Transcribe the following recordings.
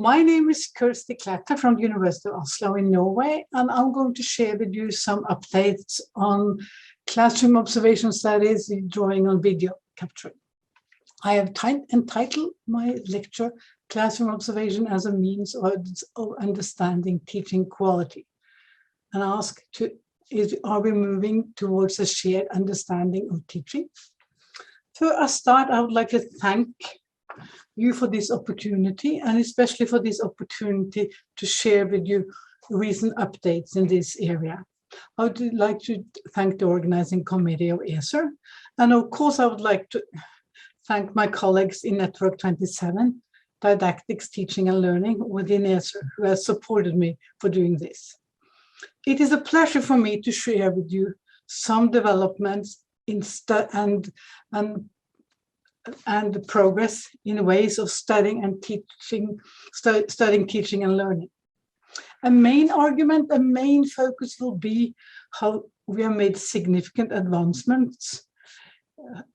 My name is Kirsti Klette from the University of Oslo in Norway, and I'm going to share with you some updates on classroom observation studies, drawing on video capturing. I have entitled my lecture, Classroom Observation as a Means of Understanding Teaching Quality, and ask, are we moving towards a shared understanding of teaching? Before I start, I would like to thank you for this opportunity, and especially for this opportunity to share with you recent updates in this area. I would like to thank the organizing committee of ECER, and of course I would like to thank my colleagues in Network 27, Didactics, Teaching and Learning within ECER, who has supported me for doing this. It is a pleasure for me to share with you some developments in and the progress in ways of studying and teaching, teaching and learning. A main argument, a main focus will be how we have made significant advancements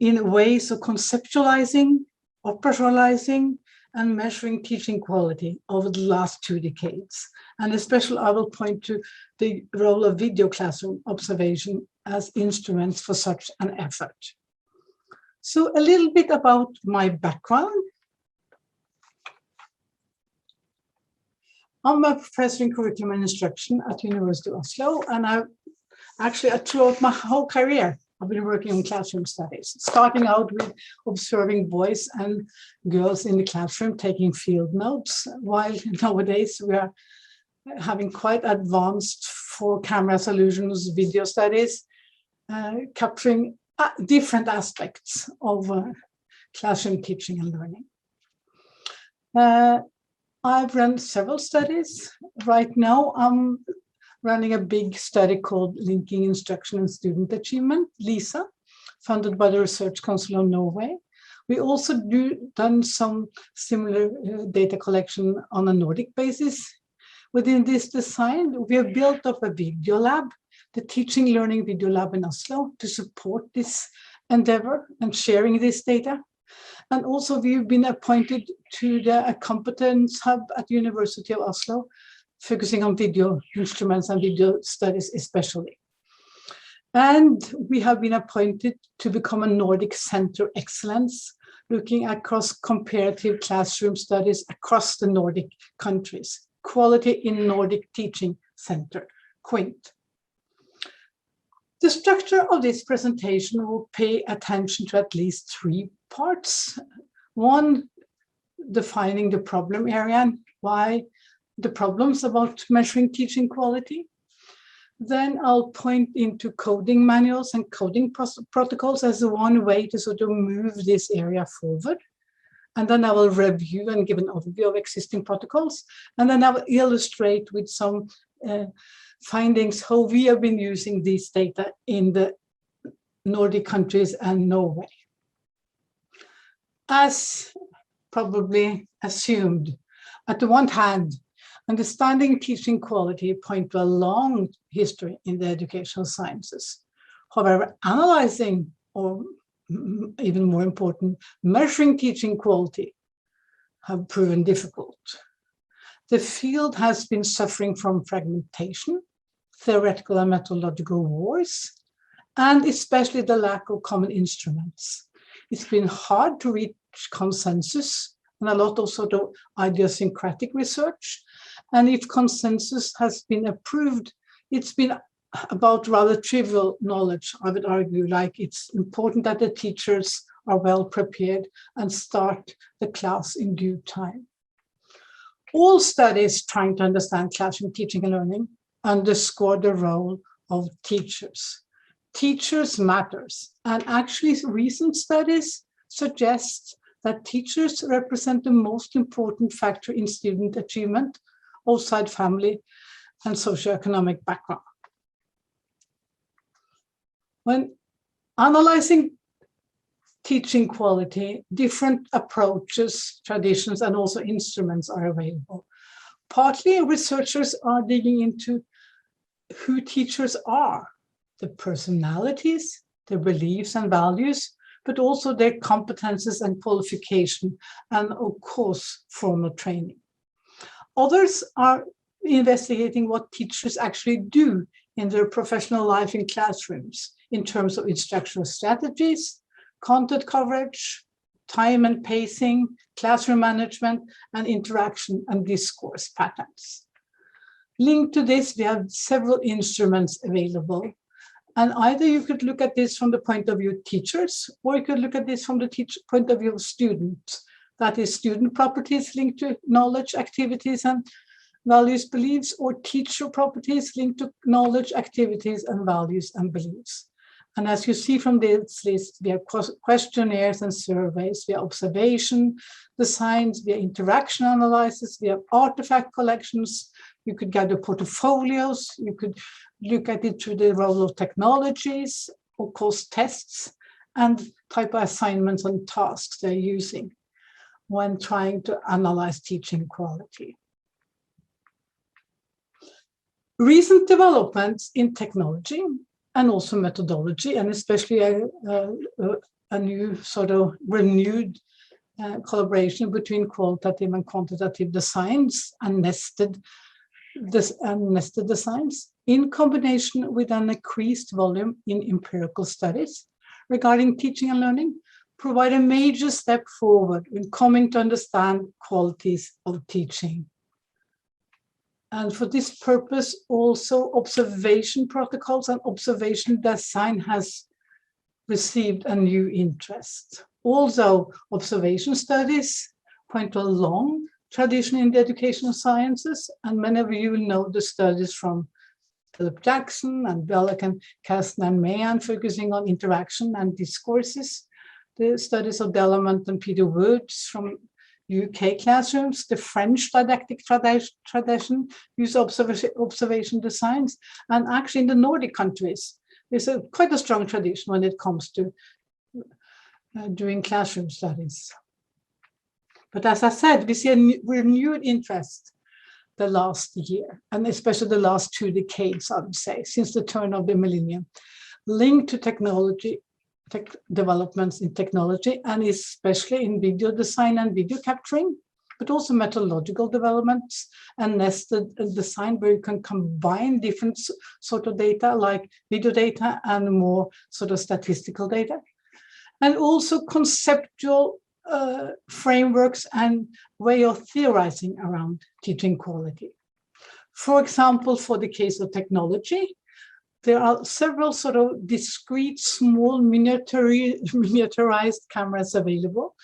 in ways of conceptualizing, operationalizing, and measuring teaching quality over the last 2 decades. And especially I will point to the role of video classroom observation as instruments for such an effort. So a little bit about my background. I'm a professor in curriculum and instruction at the University of Oslo, and throughout my whole career, I've been working on classroom studies, starting out with observing boys and girls in the classroom taking field notes, while nowadays we are having quite advanced 4-camera solutions video studies, capturing different aspects of classroom teaching and learning. I've run several studies. Right now, I'm running a big study called Linking Instruction and Student Achievement, LISA, funded by the Research Council of Norway. We also done some similar data collection on a Nordic basis. Within this design, we have built up a video lab, the Teaching Learning Video Lab in Oslo, to support this endeavor and sharing this data. And also we've been appointed to the competence hub at the University of Oslo, focusing on video instruments and video studies especially. And we have been appointed to become a Nordic Center of Excellence, looking across comparative classroom studies across the Nordic countries. Quality in Nordic Teaching Center, QUINT. The structure of this presentation will pay attention to at least 3 parts. 1, defining the problem area and why the problems about measuring teaching quality. Then I'll point into coding manuals and coding protocols as one way to sort of move this area forward. And then I will review and give an overview of existing protocols. And then I will illustrate with some findings how we have been using these data in the Nordic countries and Norway. As probably assumed, at the one hand, understanding teaching quality point to a long history in the educational sciences. However, analyzing, or even more important, measuring teaching quality have proven difficult. The field has been suffering from fragmentation, theoretical and methodological wars, and especially the lack of common instruments. It's been hard to reach consensus and a lot of sort of idiosyncratic research. And if consensus has been approved, it's been about rather trivial knowledge, I would argue, like it's important that the teachers are well prepared and start the class in due time. All studies trying to understand classroom teaching and learning underscore the role of teachers. Teachers matters, and actually recent studies suggest that teachers represent the most important factor in student achievement outside family and socioeconomic background. When analyzing teaching quality, different approaches, traditions, and also instruments are available. Partly, researchers are digging into who teachers are, the personalities, their beliefs and values, but also their competences and qualification, and of course, formal training. Others are investigating what teachers actually do in their professional life in classrooms in terms of instructional strategies, content coverage, time and pacing, classroom management, and interaction and discourse patterns. Linked to this, we have several instruments available. And either you could look at this from the point of view of teachers, or you could look at this from the point of view of students. That is, student properties linked to knowledge, activities, and values, beliefs, or teacher properties linked to knowledge, activities, and values and beliefs. And as you see from this list, we have questionnaires and surveys, we have observation designs, we have interaction analysis, we have artifact collections, you could gather portfolios, you could look at it through the role of technologies, of course, tests, and type of assignments and tasks they're using when trying to analyze teaching quality. Recent developments in technology and also methodology, and especially a new sort of renewed collaboration between qualitative and quantitative designs and nested designs, in combination with an increased volume in empirical studies regarding teaching and learning, provide a major step forward in coming to understand qualities of teaching. And for this purpose, also observation protocols and observation design has received a new interest. Also, observation studies point to a long tradition in the educational sciences, and many of you will know the studies from Philip Jackson and Belloc and Kasten and Mahan, focusing on interaction and discourses. The studies of Delamont and Peter Woods from UK classrooms, the French didactic tradition use observation designs, and actually in the Nordic countries, there's quite a strong tradition when it comes to doing classroom studies. But as I said, we see a renewed interest the last year, and especially the last 2 decades, I would say, since the turn of the millennium, linked to technology, developments in technology, and especially in video design and video capturing, but also methodological developments and nested design, where you can combine different sort of data like video data and more sort of statistical data, and also conceptual frameworks and way of theorizing around teaching quality. For example, for the case of technology, there are several sort of discrete, small, miniaturized cameras available,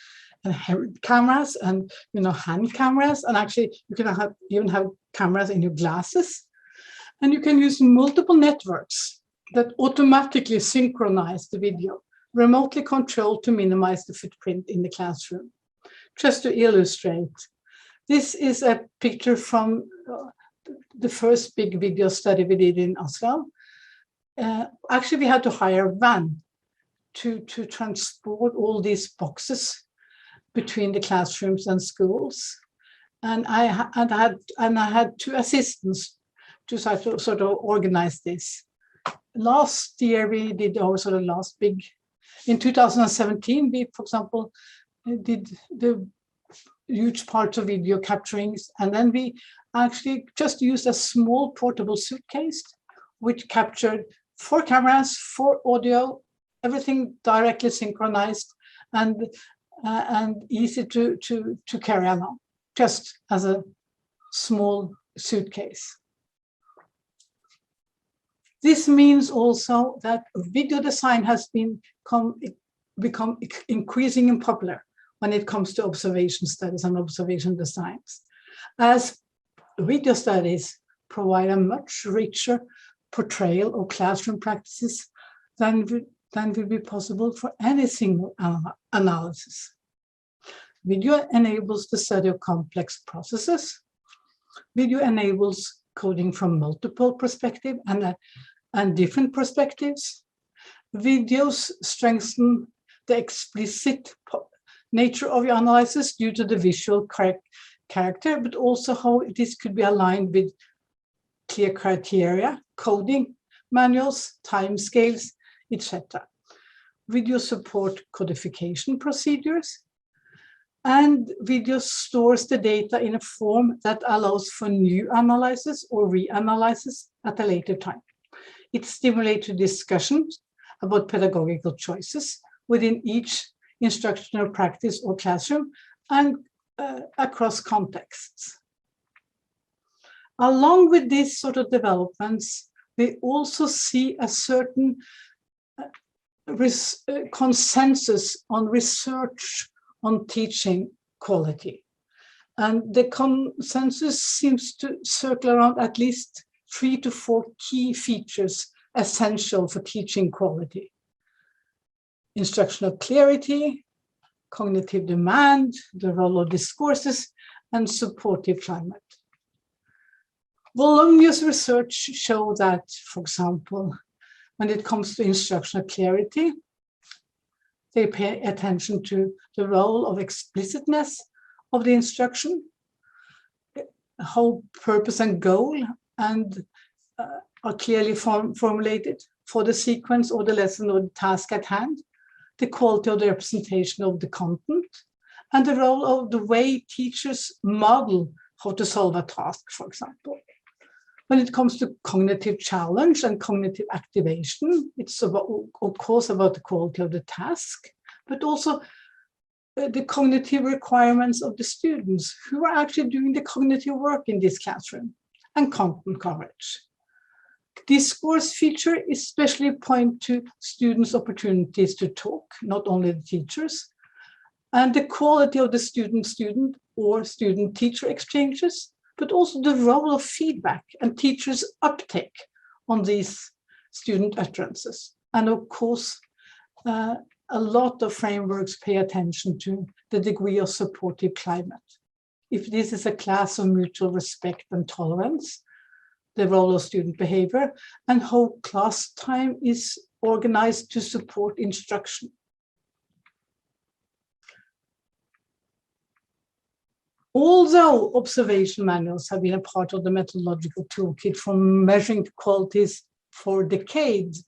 and cameras, and hand cameras, and actually you can even have cameras in your glasses, and you can use multiple networks that automatically synchronize the video, remotely controlled to minimize the footprint in the classroom. Just to illustrate, this is a picture from the first big video study we did in Oslo. Actually, we had to hire a van to transport all these boxes between the classrooms and schools, and I had 2 assistants to sort of organize this. Last year we did our sort of last big. In 2017, we, for example, did the huge parts of video capturings, and then we actually just used a small portable suitcase which captured 4 cameras, 4 audio, everything directly synchronized and easy to carry along, just as a small suitcase. This means also that video design has become increasingly popular when it comes to observation studies and observation designs, as video studies provide a much richer portrayal of classroom practices than will be possible for any single analysis. Video enables the study of complex processes. Video enables coding from multiple perspectives and different perspectives. Videos strengthen the explicit nature of your analysis due to the visual character, but also how this could be aligned with clear criteria, coding manuals, timescales, etc. Video support codification procedures, And video stores the data in a form that allows for new analysis or reanalysis at a later time. It stimulates discussions about pedagogical choices within each instructional practice or classroom and across contexts. Along with these sort of developments, we also see a certain consensus on research on teaching quality. And the consensus seems to circle around at least 3 to 4 key features essential for teaching quality: instructional clarity, cognitive demand, the role of discourses, and supportive climate. Bologna's research show that, for example, when it comes to instructional clarity, they pay attention to the role of explicitness of the instruction, how purpose and goal and are clearly formulated for the sequence or the lesson or the task at hand, the quality of the representation of the content, and the role of the way teachers model how to solve a task, for example. When it comes to cognitive challenge and cognitive activation, it's about, of course, about the quality of the task, but also the cognitive requirements of the students who are actually doing the cognitive work in this classroom, and content coverage. Discourse feature especially point to students' opportunities to talk, not only the teachers, and the quality of the student-student or student-teacher exchanges, but also the role of feedback and teachers' uptake on these student utterances. And of course, a lot of frameworks pay attention to the degree of supportive climate. If this is a class of mutual respect and tolerance, the role of student behavior, and how class time is organized to support instruction. Although observation manuals have been a part of the methodological toolkit for measuring qualities for decades,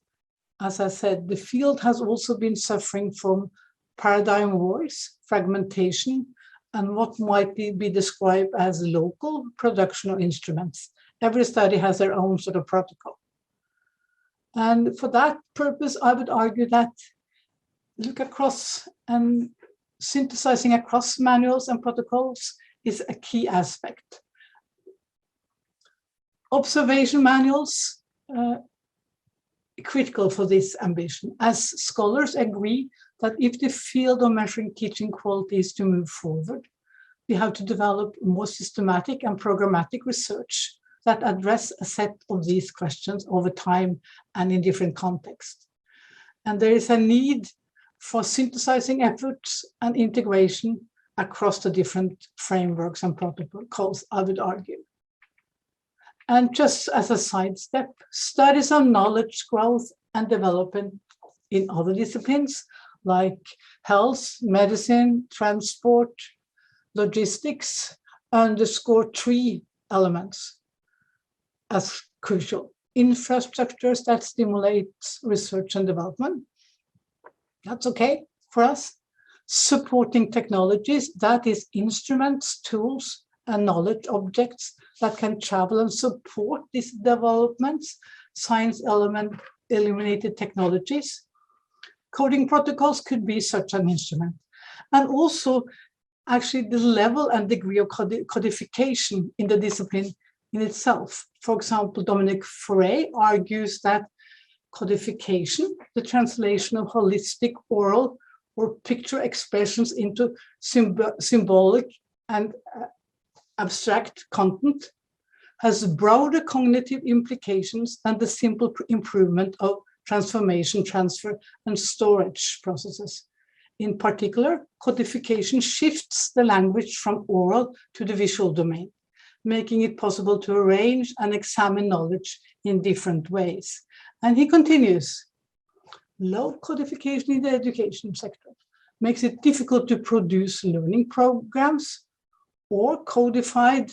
as I said, the field has also been suffering from paradigm wars, fragmentation, and what might be described as local production of instruments. Every study has their own sort of protocol. And for that purpose, I would argue that look across and synthesizing across manuals and protocols is a key aspect. Observation manuals critical for this ambition, as scholars agree that if the field of measuring teaching quality is to move forward, we have to develop more systematic and programmatic research that address a set of these questions over time and in different contexts. And there is a need for synthesizing efforts and integration across the different frameworks and protocols, I would argue. And just as a sidestep, studies on knowledge growth and development in other disciplines like health, medicine, transport, logistics underscore 3 elements as crucial. Infrastructures that stimulate research and development. That's okay for us. Supporting technologies, that is instruments, tools, and knowledge objects that can travel and support these developments, science illuminated technologies. Coding protocols could be such an instrument. And also, actually, the level and degree of codification in the discipline in itself. For example, Dominic Foray argues that codification, the translation of holistic oral or picture expressions into symbolic and abstract content, has broader cognitive implications than the simple improvement of transformation, transfer, and storage processes. In particular, codification shifts the language from oral to the visual domain, making it possible to arrange and examine knowledge in different ways. And he continues, low codification in the education sector makes it difficult to produce learning programs or codified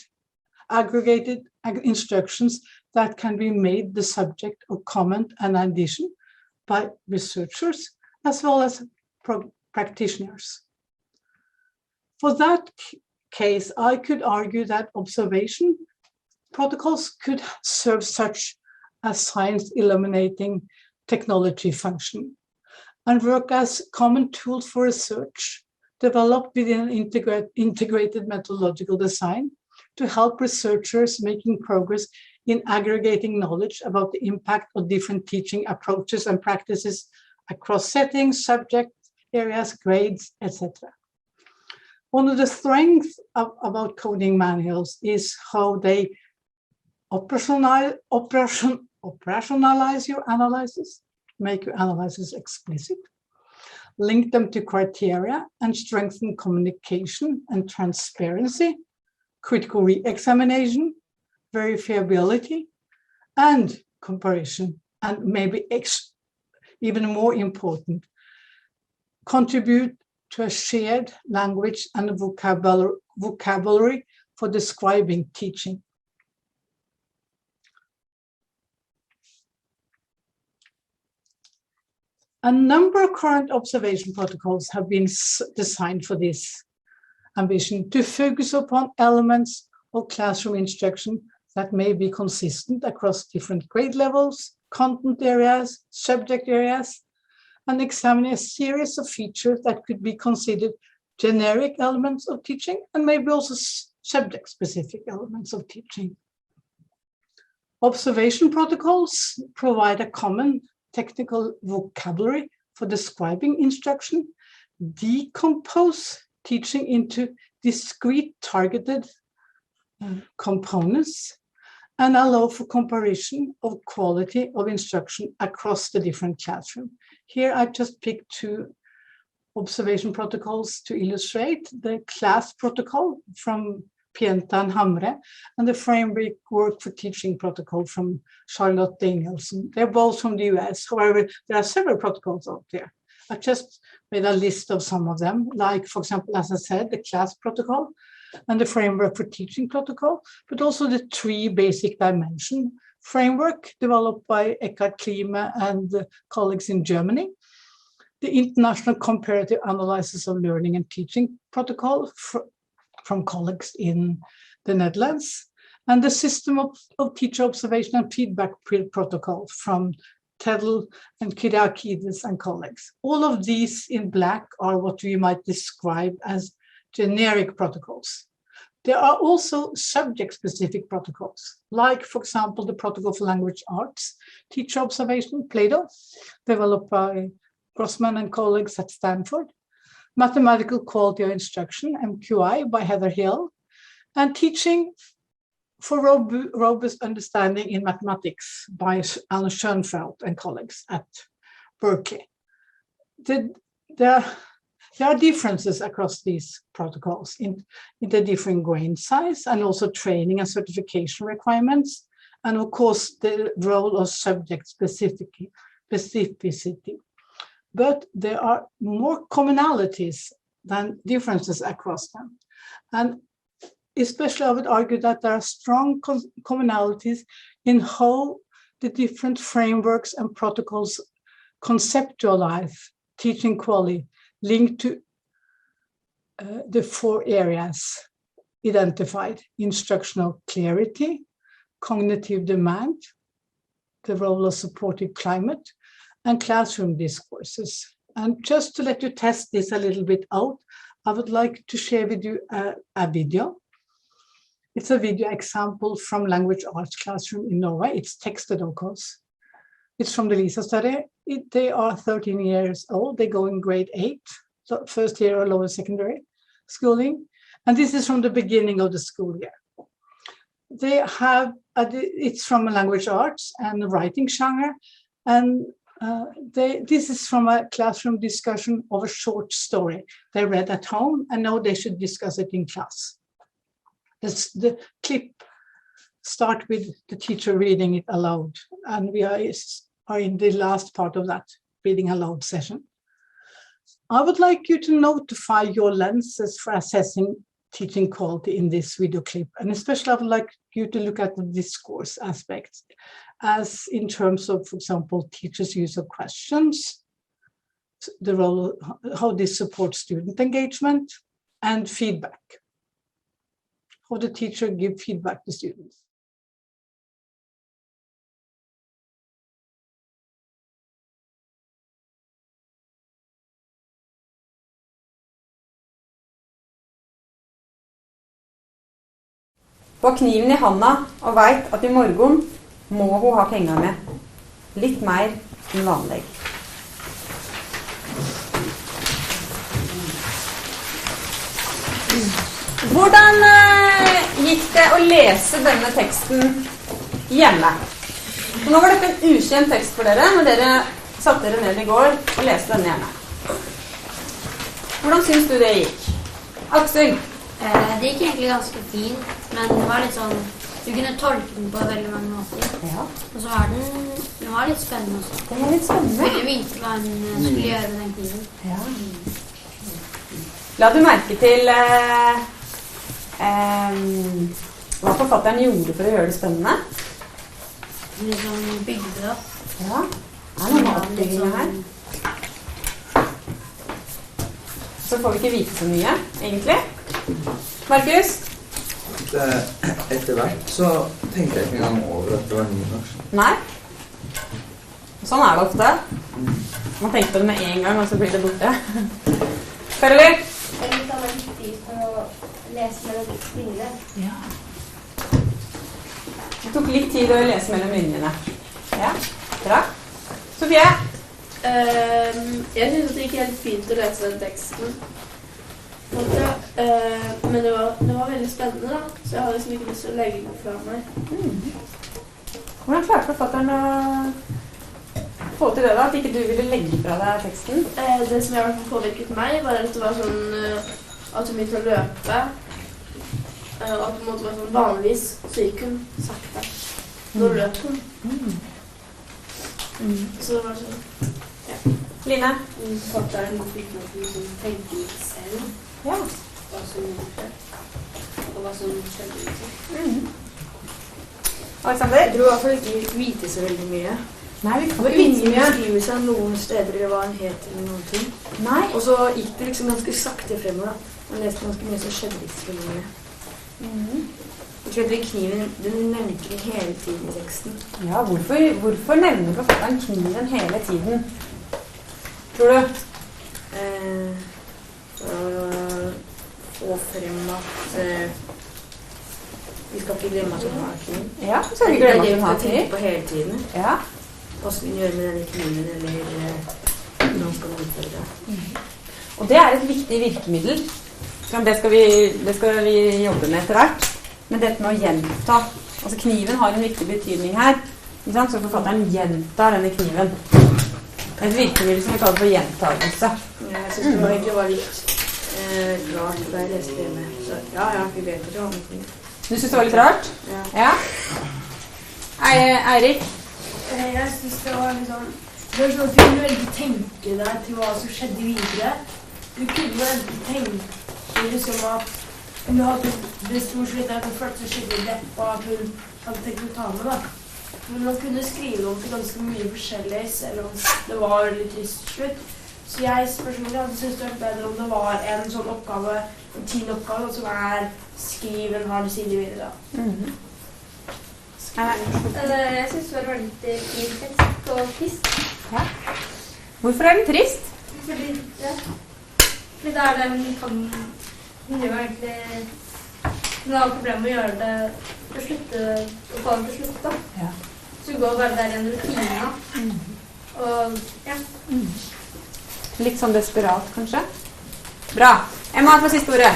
aggregated instructions that can be made the subject of comment and addition by researchers as well as practitioners. For that case, I could argue that observation protocols could serve such a science illuminating technology function and work as common tools for research developed within an integrated methodological design to help researchers making progress in aggregating knowledge about the impact of different teaching approaches and practices across settings, subject areas, grades, etc. One of the strengths about coding manuals is how they operationalize your analysis, make your analysis explicit, link them to criteria, and strengthen communication and transparency, critical re-examination, verifiability, and comparison, and maybe even more important, contribute to a shared language and vocabulary for describing teaching. A number of current observation protocols have been designed for this ambition to focus upon elements of classroom instruction that may be consistent across different grade levels, content areas, subject areas, and examine a series of features that could be considered generic elements of teaching and maybe also subject-specific elements of teaching. Observation protocols provide a common technical vocabulary for describing instruction, decompose teaching into discrete targeted components, and allow for comparison of quality of instruction across the different classrooms. Here I've just picked two observation protocols to illustrate: the class protocol from Pienta and Hamre, and the framework for teaching protocol from Charlotte Danielson. They're both from the US. However, there are several protocols out there. I've just made a list of some of them, like, for example, as I said, the class protocol and the framework for teaching protocol, but also the three basic dimension framework developed by Eckhard Klima and colleagues in Germany, the international comparative analysis of learning and teaching protocol from colleagues in the Netherlands, and the system of teacher observation and feedback protocol from Teddle and Kyriakides and colleagues. All of these in black are what we might describe as generic protocols. There are also subject-specific protocols, like, for example, the Protocol for Language Arts, Teacher Observation, PLATO, developed by Grossman and colleagues at Stanford, Mathematical Quality of Instruction, MQI, by Heather Hill, and Teaching for Robust Understanding in Mathematics by Alan Schoenfeld and colleagues at Berkeley. There are differences across these protocols in the different grain size and also training and certification requirements, and of course the role of subject specificity. But there are more commonalities than differences across them. And especially I would argue that there are strong commonalities in how the different frameworks and protocols conceptualize teaching quality linked to the four areas identified: instructional clarity, cognitive demand, the role of supportive climate, and classroom discourses. And just to let you test this a little bit out, I would like to share with you a video. It's a video example from Language Arts classroom in Norway. It's texted, of course. It's from the LISA study. They are 13 years old. They go in grade 8, so first year or lower secondary schooling. And this is from the beginning of the school year. They have, it's from a language arts and writing genre. And this is from a classroom discussion of a short story they read at home, and now they should discuss it in class. The clip starts with the teacher reading it aloud, and we are in the last part of that reading aloud session. I would like you to notify your lenses for assessing teaching quality in this video clip, and especially I would like you to look at the discourse aspects, as in terms of, for example, teachers' use of questions, the role of how this supports student engagement, and feedback. How the teacher give feedback to students. På kniven I handa og vet at I morgen må hun ha penger med. Litt mer enn vanlig. Hvordan gikk det å lese denne teksten hjemme? Nå var dette en ukjent tekst for dere, når dere satte dere ned I går og leste denne hjemme. Hvordan synes du det gikk? Aksel? Det gikk egentlig ganske fint, men det var litt sånn, du kunne tolke den på veldig mange måter. Ja. Og så var den var litt spennende også. Den var litt spennende? Ville vite hva den skulle gjøre med den kniven. Ja. La du merke til hva forfatteren gjorde for å gjøre det spennende? Litt sånn bygde det opp. Ja, det noe med oppbyggingen her. Så får vi ikke vite så mye, egentlig. Markus? Etter hvert så tenker jeg ikke engang over at det var nynorsk. Nei. Sånn det ofte. Man tenker på det med en gang, og så blir det borte. Karoli? Jeg litt av en tid for å lese mellom linjene. Ja. Det tok litt tid å lese mellom linjene. Ja, bra. Sofie? Jeg synes det gikk helt fint å lese den teksten. Men det var veldig spennende da, så jeg har liksom ikke lyst til å legge den fra meg. Hvordan klarte forfatteren å få til det da, at ikke du ville legge fra deg teksten? Det som har påvirket meg var at det var sånn at hun begynte å løpe, og at det måtte være sånn vanligvis, så gikk hun sakte. Nå løp hun. Så det var sånn, ja. Line? Forfatteren fikk noe som tenkte litt selv. Ja. Hva som gjorde, og hva som skjedde liksom. Alexander? Jeg tror I hvert fall ikke vi vite så veldig mye. Nei, vi Det var ingen beskrivelse av noen steder det var en het eller noen ting. Nei. Og så gikk det liksom ganske sakte fremover da. Man leste ganske mye som skjedde ikke så veldig mye. Jeg tror at den kniven, den nevnte den hele tiden I teksten. Ja, hvorfor nevner forfatteren kniven hele tiden? Tror du? Og frem at vi skal ikke glemme at hun har kniv. Ja, vi skal ikke glemme at hun har kniv. Det på hele tiden. Ja. Hva skal vi gjøre med denne kniven, eller hvordan skal man utføre det? Og det et viktig virkemiddel. Det skal vi jobbe med etter hvert. Men dette med å gjenta. Altså kniven har en viktig betydning her. Så forfatteren gjentar denne kniven. Et virkemiddel som vi kaller for gjentagelse. Ja, jeg synes det egentlig var litt rart da jeg leste det med. Så ja, vi vet at det var noe. Du synes det var litt rart? Ja. Eirik? Jeg synes det var litt sånn, det var sånn at du kunne ikke tenke deg til hva som skjedde videre. Du kunne ikke tenke liksom at hun hadde det stort sett at hun følte seg skikkelig lepp og at hun hadde tenkt å ta med da. Men man kunne skrive om til ganske mye forskjellig, selv om det var veldig trist til slutt. Så jeg personlig hadde syntes det var bedre om det var en sånn oppgave, en 10. oppgave, som skriv en halv side videre da. Jeg synes det var veldig fin tekst og trist. Ja. Hvorfor den trist? Fordi da det hun gjør egentlig, hun har problemer med å gjøre det til slutt, å få det til slutt da. Ja. Så hun går bare der I en rutine da. Og ja. Litt sånn desperat, kanskje? Bra. Emma, for siste ordet.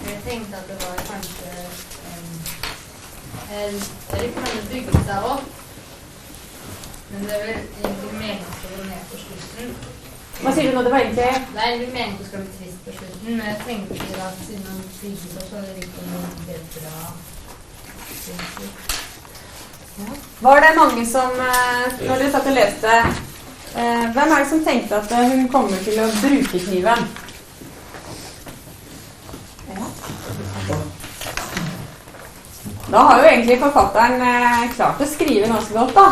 Jeg tenkte at det var kanskje litt mange bygget seg opp. Men det egentlig meningsfullt ned på slutten. Hva sier du nå? Det var egentlig... Det egentlig meningsfullt skal bli trist på slutten, men jeg tenkte at siden han bygget opp, så hadde det ikke noe bedre bra. Ja. Var det mange som, når dere satt og leste, hvem det som tenkte at hun kommer til å bruke kniven? Ja. Da har jo egentlig forfatteren klart å skrive ganske godt da.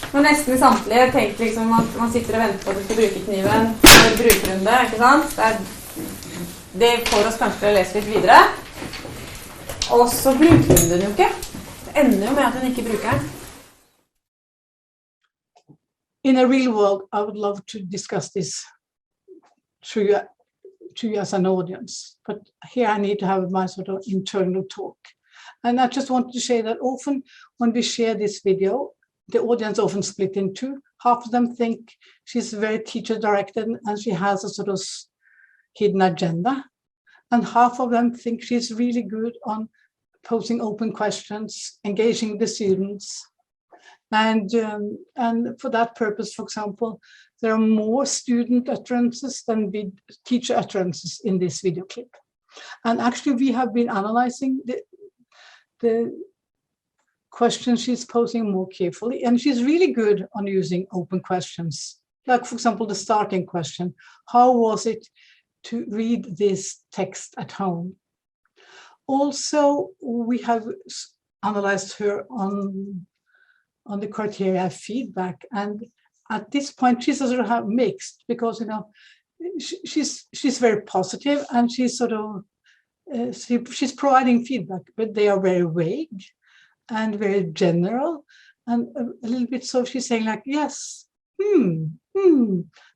Og nesten samtlige tenkt liksom at man sitter og venter på at du skal bruke kniven, en brukerrunde, ikke sant? Det får oss kanskje til å lese litt videre. Og så bruker hun den jo ikke. Det ender jo med at hun ikke bruker den. In a real world, I would love to discuss this to you as an audience, but here I need to have my sort of internal talk. And I just want to say that often when we share this video, the audience often split in two. Half of them think she's very teacher-directed and she has a sort of hidden agenda. And half of them think she's really good on posing open questions, engaging the students. And for that purpose, for example, there are more student utterances than teacher utterances in this video clip. And actually, we have been analyzing the questions she's posing more carefully, and she's really good on using open questions. Like, for example, the starting question, how was it to read this text at home? Also, we have analyzed her on the criteria of feedback, and at this point she's sort of mixed, because she's very positive and she's sort of she's providing feedback, but they are very vague and very general, and a little bit so she's saying like yes,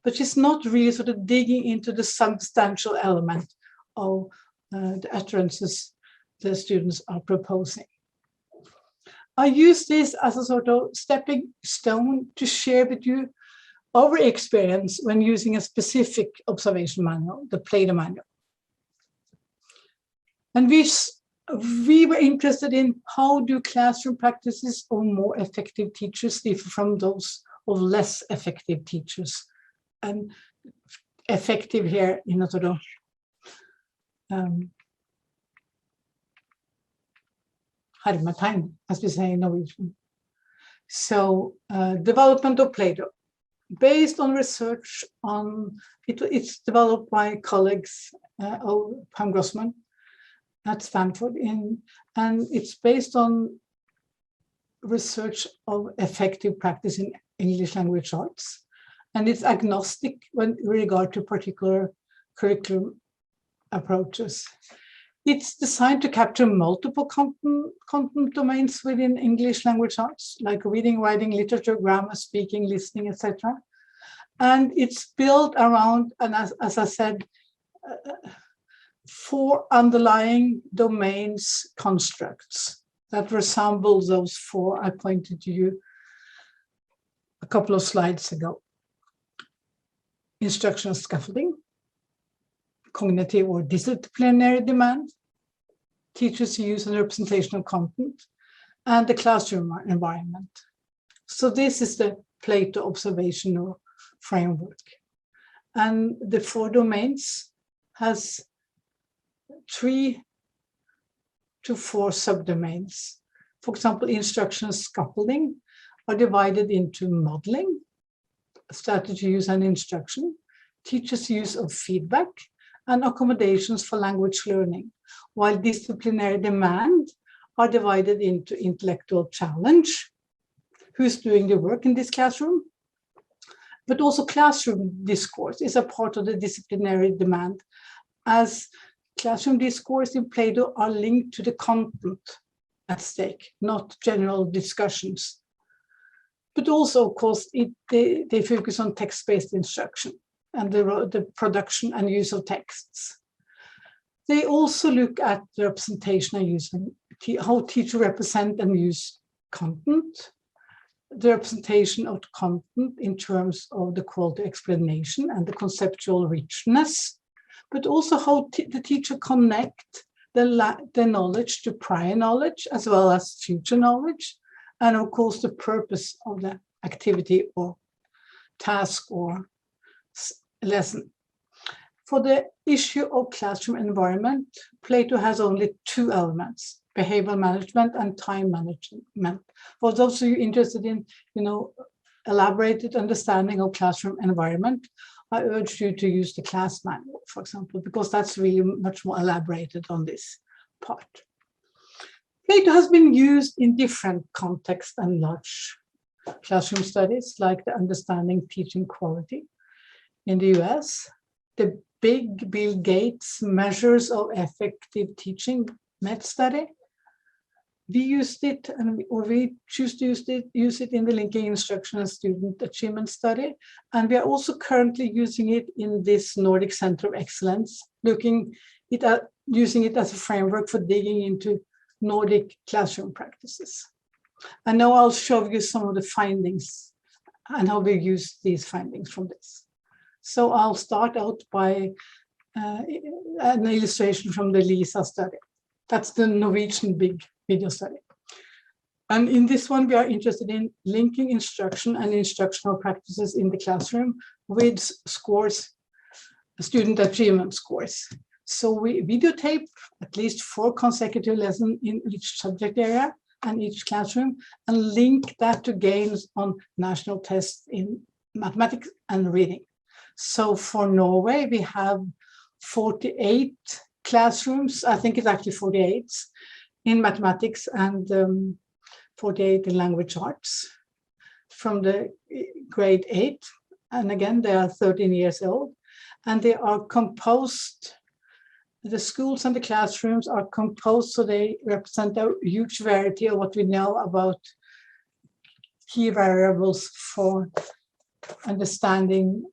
but she's not really sort of digging into the substantial element of the utterances the students are proposing. I use this as a sort of stepping stone to share with you our experience when using a specific observation manual, the PLATO manual. And we were interested in how do classroom practices of more effective teachers differ from those of less effective teachers. And effective here in a sort of hermetegn, as we say in Norwegian. So development of PLATO, based on research on, it's developed by colleagues of Pam Grossman at Stanford, and it's based on research of effective practice in English language arts, and it's agnostic when regard to particular curriculum approaches. It's designed to capture multiple content domains within English language arts, like reading, writing, literature, grammar, speaking, listening, etc. And it's built around, and as I said, 4 underlying domains constructs that resemble those 4 I pointed to you a couple of slides ago. Instructional scaffolding, cognitive or disciplinary demand, teachers' use and representation of content, and the classroom environment. So this is the PLATO observational framework. And the 4 domains has 3 to 4 subdomains. For example, instructional scaffolding are divided into modeling, strategy use and instruction, teachers' use of feedback, and accommodations for language learning, while disciplinary demand are divided into intellectual challenge, who's doing the work in this classroom, but also classroom discourse is a part of the disciplinary demand, as classroom discourse in PLATO are linked to the content at stake, not general discussions. But also, of course, they focus on text-based instruction and the production and use of texts. They also look at the representation and use, how teachers represent and use content, the representation of content in terms of the quality explanation and the conceptual richness, but also how the teacher connect the knowledge to prior knowledge as well as future knowledge, and of course the purpose of the activity or task or lesson. For the issue of classroom environment, PLATO has only 2 elements, behavioral management and time management. For those of you interested in, elaborated understanding of classroom environment, I urge you to use the class manual, for example, because that's really much more elaborated on this part. PLATO has been used in different contexts and large classroom studies like the Understanding Teaching Quality in the US, the big Bill Gates Measures of Effective Teaching MET study. We used it, or we choose to use it in the Linking Instruction and Student Achievement study. And we are also currently using it in this Nordic Center of Excellence, using it as a framework for digging into Nordic classroom practices. And now I'll show you some of the findings and how we use these findings from this. So I'll start out by an illustration from the LISA study. That's the Norwegian big video study. And in this one, we are interested in linking instruction and instructional practices in the classroom with scores, student achievement scores. So we videotape at least 4 consecutive lessons in each subject area and each classroom, and link that to gains on national tests in mathematics and reading. So for Norway, we have 48 classrooms, I think it's actually 48, in mathematics and 48 in language arts from the grade 8. And again, they are 13 years old, and they are composed. The schools and the classrooms are composed so they represent a huge variety of what we know about key variables for understanding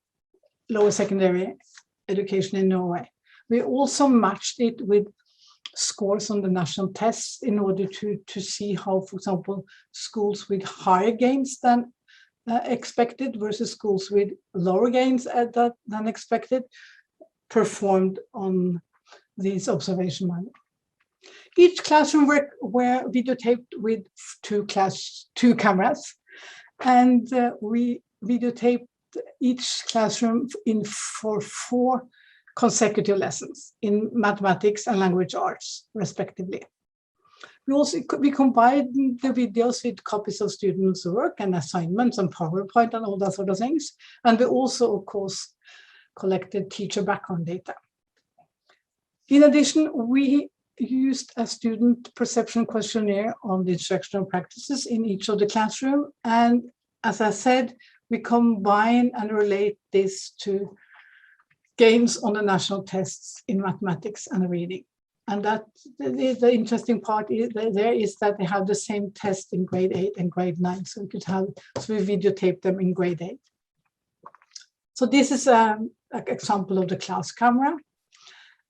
lower secondary education in Norway. We also matched it with scores on the national tests in order to see how, for example, schools with higher gains than expected versus schools with lower gains than expected performed on these observation manuals. Each classroom were videotaped with two cameras, and we videotaped each classroom for 4 consecutive lessons in mathematics and language arts, respectively. We combined the videos with copies of students' work and assignments and PowerPoint and all that sort of things. And we also, of course, collected teacher background data. In addition, we used a student perception questionnaire on the instructional practices in each of the classroom. And as I said, we combine and relate this to gains on the national tests in mathematics and reading. And that the interesting part is that they have the same test in grade 8 and grade 9. So we videotape them in grade 8. So this is an example of the class camera.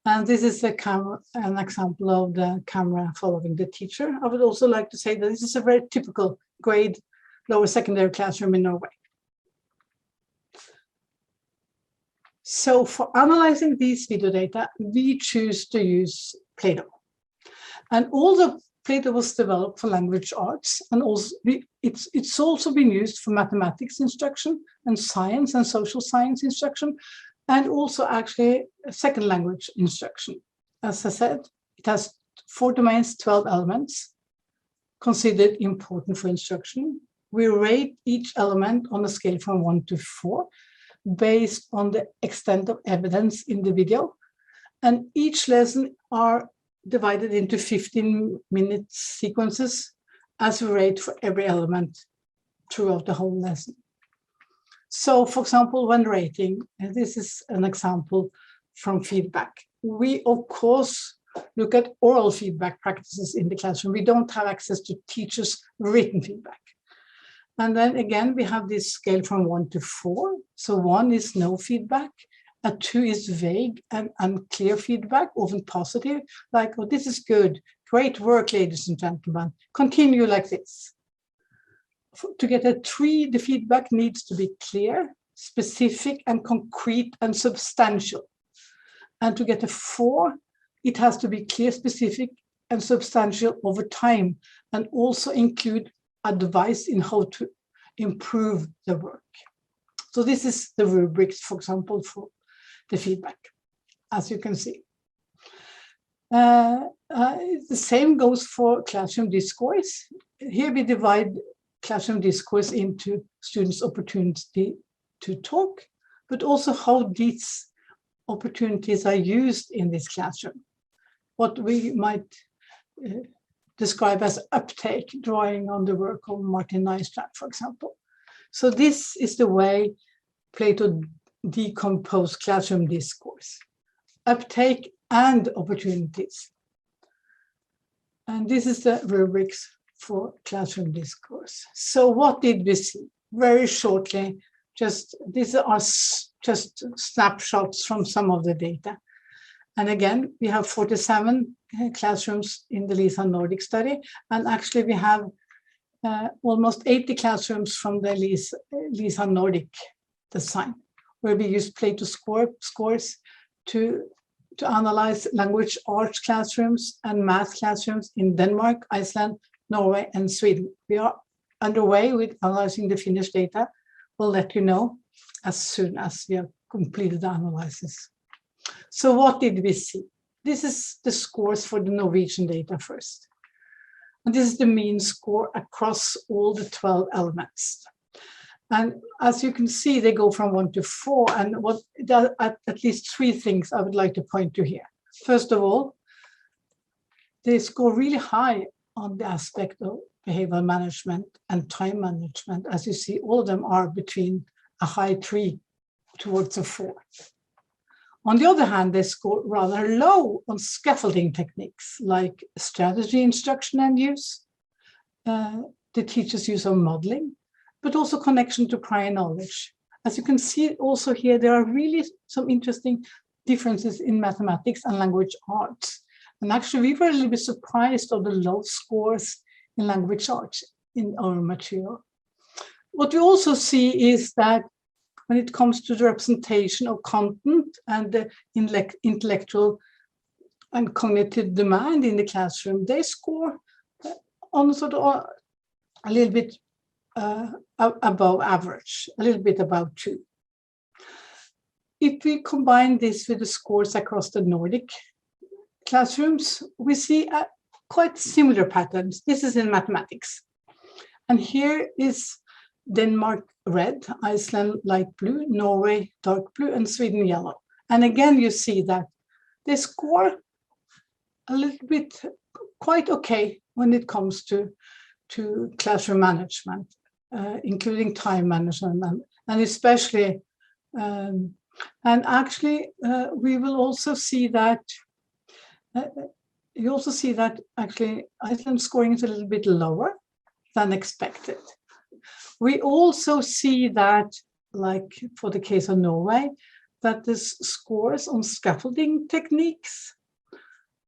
And this is an example of the camera following the teacher. I would also like to say that this is a very typical grade lower secondary classroom in Norway. So for analyzing these video data, we choose to use PLATO. And although PLATO was developed for language arts, and also it's also been used for mathematics instruction and science and social science instruction, and also actually second language instruction. As I said, it has 4 domains, 12 elements considered important for instruction. We rate each element on a scale from 1 to 4 based on the extent of evidence in the video. And each lesson are divided into 15-minute sequences as we rate for every element throughout the whole lesson. So, for example, when rating, and this is an example from feedback, we, of course, look at oral feedback practices in the classroom. We don't have access to teachers' written feedback. And then again, we have this scale from 1 to 4. So 1 is no feedback, a 2 is vague and unclear feedback, often positive, like, oh, this is good, great work, ladies and gentlemen, continue like this. To get a 3, the feedback needs to be clear, specific, and concrete and substantial. And to get a 4, it has to be clear, specific, and substantial over time, and also include advice in how to improve the work. So this is the rubrics, for example, for the feedback, as you can see. The same goes for classroom discourse. Here we divide classroom discourse into students' opportunity to talk, but also how these opportunities are used in this classroom. What we might describe as uptake, drawing on the work of Martin Neistat, for example. So this is the way Plato decomposed classroom discourse: uptake and opportunities. And this is the rubrics for classroom discourse. So what did we see? Very shortly, these are just snapshots from some of the data. And again, we have 47 classrooms in the LISA Nordic study. And actually we have almost 80 classrooms from the LISA Nordic design, where we use Plato scores to analyze language arts classrooms and math classrooms in Denmark, Iceland, Norway, and Sweden. We are underway with analyzing the Finnish data. We'll let you know as soon as we have completed the analysis. So what did we see? This is the scores for the Norwegian data first. And this is the mean score across all the 12 elements. And as you can see, they go from 1 to 4. And at least 3 things I would like to point to here. First of all, they score really high on the aspect of behavioral management and time management. As you see, all of them are between a high 3 towards a 4. On the other hand, they score rather low on scaffolding techniques like strategy, instruction, and use, the teacher's use of modeling, but also connection to prior knowledge. As you can see also here, there are really some interesting differences in mathematics and language arts. And actually, we were a little bit surprised of the low scores in language arts in our material. What we also see is that when it comes to the representation of content and the intellectual and cognitive demand in the classroom, they score on sort of a little bit above average, a little bit above 2. If we combine this with the scores across the Nordic classrooms, we see quite similar patterns. This is in mathematics. And here is Denmark red, Iceland light blue, Norway dark blue, and Sweden yellow. And again, you see that they score a little bit quite okay when it comes to classroom management, including time management, and especially, and actually, we will also see that, you also see that actually Iceland scoring is a little bit lower than expected. We also see that, like for the case of Norway, that the scores on scaffolding techniques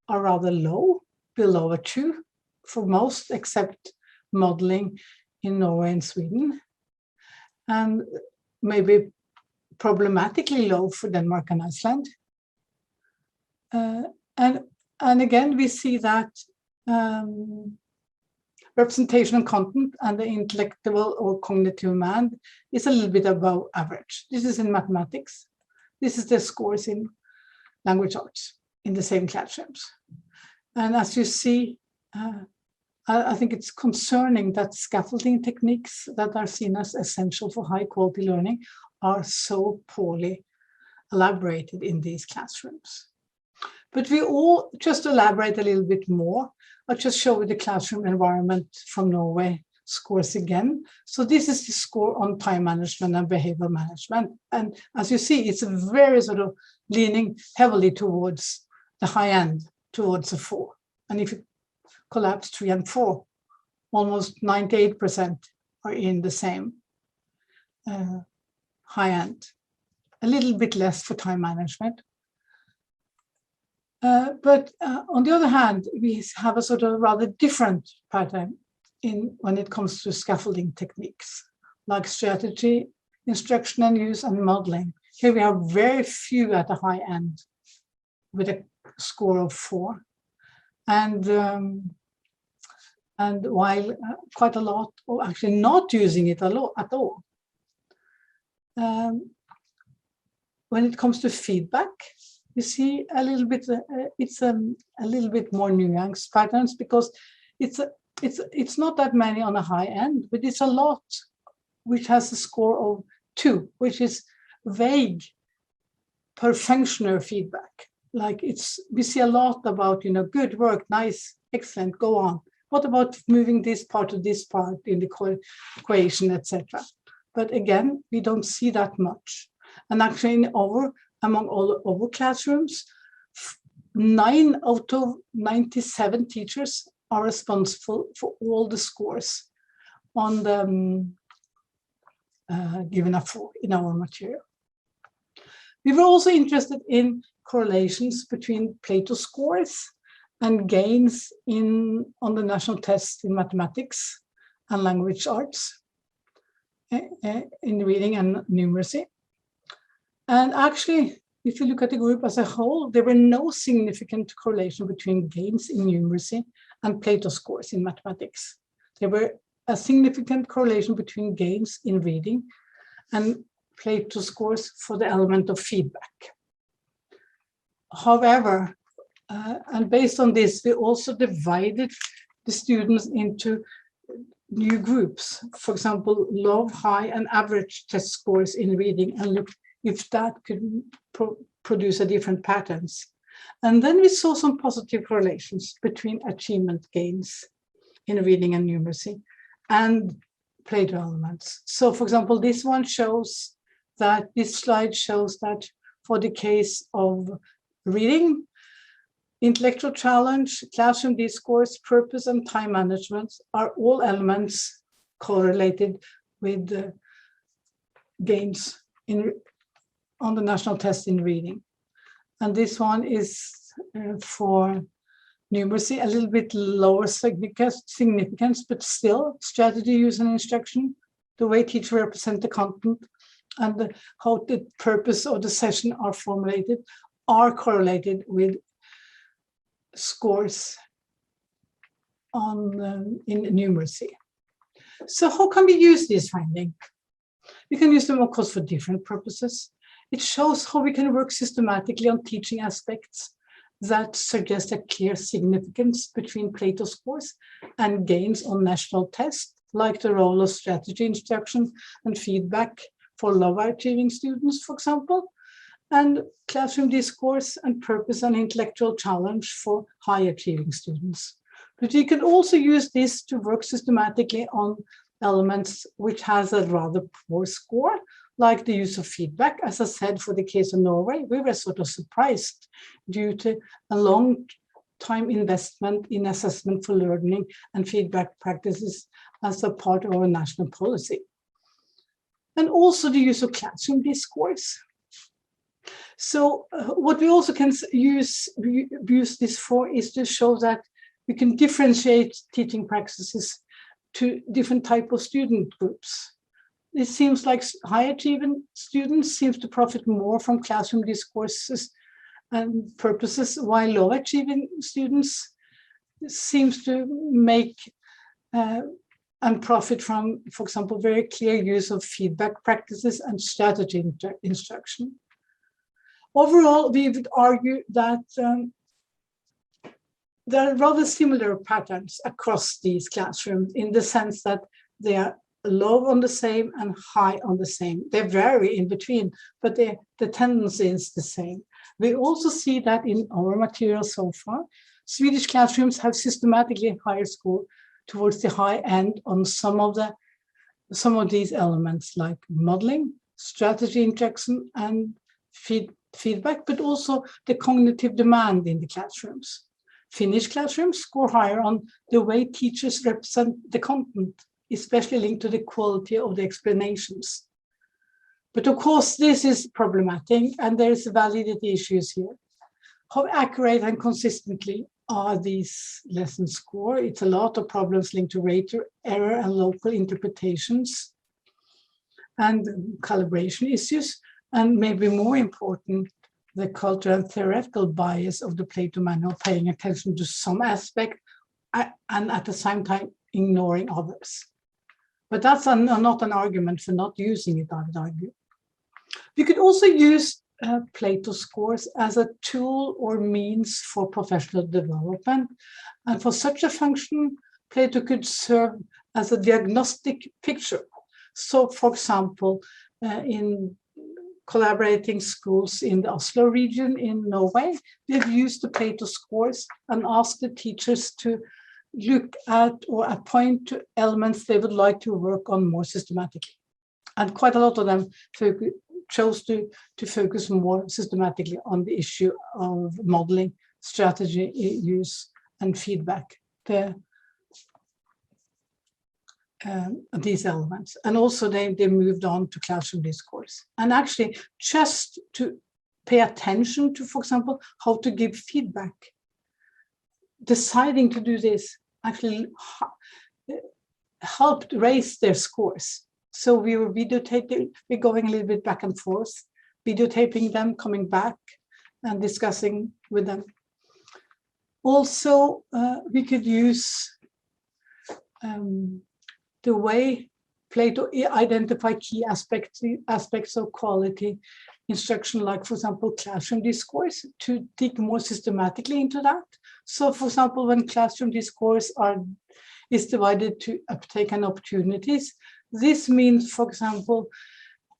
are rather low, below a 2 for most, except modeling in Norway and Sweden, and maybe problematically low for Denmark and Iceland. And again, we see that representation and content and the intellectual or cognitive demand is a little bit above average. This is in mathematics. This is the scores in language arts in the same classrooms. And as you see, I think it's concerning that scaffolding techniques that are seen as essential for high quality learning are so poorly elaborated in these classrooms. But we all just elaborate a little bit more. I'll just show you the classroom environment from Norway scores again. So this is the score on time management and behavior management. And as you see, it's a very sort of leaning heavily towards the high end, towards a 4. And if you collapse 3 and 4, almost 98% are in the same high end. A little bit less for time management. But on the other hand, we have a sort of rather different pattern when it comes to scaffolding techniques, like strategy, instruction and use, and modeling. Here we have very few at the high end with a score of 4. And while quite a lot, or actually not using it at all. When it comes to feedback, you see a little bit, it's a little bit more nuanced patterns, because it's not that many on a high end, but it's a lot which has a score of 2, which is vague per functional feedback. Like we see a lot about, good work, nice, excellent, go on. What about moving this part to this part in the equation, etc.? But again, we don't see that much. And actually, among all our classrooms, 9 out of 97 teachers are responsible for all the scores on the given in our material. We were also interested in correlations between PLATO scores and gains on the national tests in mathematics and language arts, in reading and numeracy. And actually, if you look at the group as a whole, there were no significant correlation between gains in numeracy and PLATO scores in mathematics. There were a significant correlation between gains in reading and PLATO scores for the element of feedback. However, and based on this, we also divided the students into new groups. For example, low, high, and average test scores in reading, and looked if that could produce a different patterns. And then we saw some positive correlations between achievement gains in reading and numeracy and PLATO elements. So for example, this slide shows that for the case of reading, intellectual challenge, classroom discourse, purpose, and time management are all elements correlated with the gains on the national test in reading. And this one is for numeracy, a little bit lower significance, but still strategy, use, and instruction, the way teachers represent the content, and how the purpose of the session are formulated are correlated with scores in numeracy. So how can we use this finding? We can use them, of course, for different purposes. It shows how we can work systematically on teaching aspects that suggest a clear significance between PLATO scores and gains on national tests, like the role of strategy instruction and feedback for lower achieving students, for example, and classroom discourse and purpose and intellectual challenge for high achieving students. But you can also use this to work systematically on elements which has a rather poor score, like the use of feedback. As I said, for the case of Norway, we were sort of surprised due to a long time investment in assessment for learning and feedback practices as a part of our national policy. And also the use of classroom discourse. So what we also can use this for is to show that we can differentiate teaching practices to different types of student groups. It seems like high achieving students seems to profit more from classroom discourses and purposes, while low achieving students seems to make and profit from, for example, very clear use of feedback practices and strategy instruction. Overall, we would argue that there are rather similar patterns across these classrooms in the sense that they are low on the same and high on the same. They vary in between, but the tendency is the same. We also see that in our material so far, Swedish classrooms have systematically higher score towards the high end on some of these elements like modeling, strategy instruction, and feedback, but also the cognitive demand in the classrooms. Finnish classrooms score higher on the way teachers represent the content, especially linked to the quality of the explanations. But of course, this is problematic and there's validity issues here. How accurate and consistently are these lessons scored? It's a lot of problems linked to rate error and local interpretations and calibration issues, and maybe more important, the cultural and theoretical bias of the PLATO manual, paying attention to some aspect and at the same time ignoring others. But that's not an argument for not using it, I would argue. We could also use PLATO scores as a tool or means for professional development. And for such a function, PLATO could serve as a diagnostic picture. So, for example, in collaborating schools in the Oslo region in Norway, we've used the PLATO scores and asked the teachers to look at or appoint to elements they would like to work on more systematically. And quite a lot of them chose to focus more systematically on the issue of modeling, strategy, use, and feedback, these elements. And also they moved on to classroom discourse. And actually, just to pay attention to, for example, how to give feedback, deciding to do this actually helped raise their scores. So we were videotaping, we're going a little bit back and forth, videotaping them, coming back and discussing with them. Also, we could use the way PLATO identify key aspects of quality instruction, like, for example, classroom discourse, to dig more systematically into that. So, for example, when classroom discourse is divided to uptake and opportunities, this means, for example,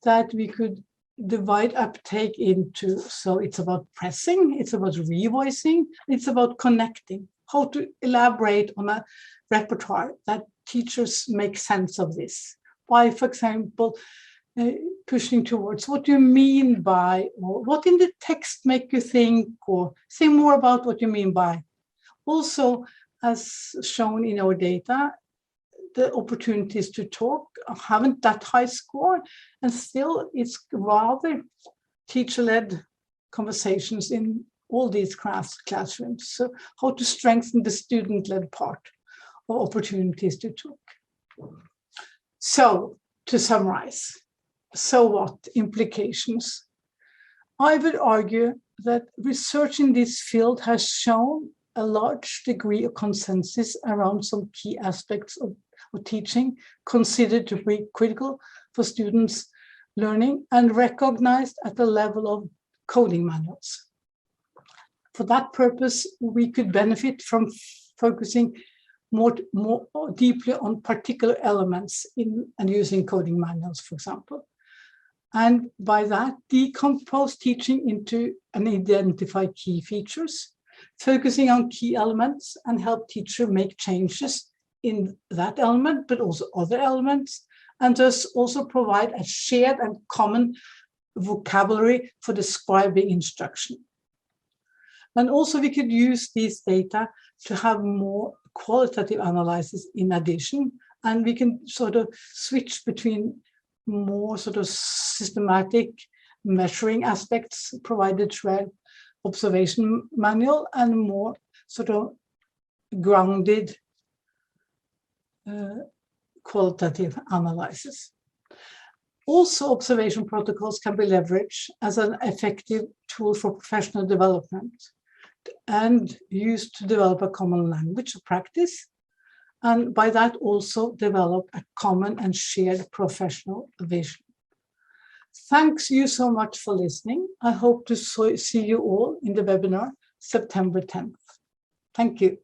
that we could divide uptake into, so it's about pressing, it's about revoicing, it's about connecting, how to elaborate on a repertoire that teachers make sense of this. By, for example, pushing towards what do you mean by, or what in the text make you think, or say more about what you mean by. Also, as shown in our data, the opportunities to talk haven't that high score, and still it's rather teacher-led conversations in all these classrooms. So how to strengthen the student-led part of opportunities to talk. So to summarize, so what implications? I would argue that research in this field has shown a large degree of consensus around some key aspects of teaching considered to be critical for students' learning and recognized at the level of coding manuals. For that purpose, we could benefit from focusing more deeply on particular elements and using coding manuals, for example. And by that, decompose teaching into and identify key features, focusing on key elements and help teacher make changes in that element, but also other elements, and thus also provide a shared and common vocabulary for describing instruction. And also we could use these data to have more qualitative analysis in addition, and we can sort of switch between more sort of systematic measuring aspects provided through observation manual and more sort of grounded qualitative analysis. Also, observation protocols can be leveraged as an effective tool for professional development and used to develop a common language of practice, and by that also develop a common and shared professional vision. Thanks you so much for listening. I hope to see you all in the webinar September 10th. Thank you.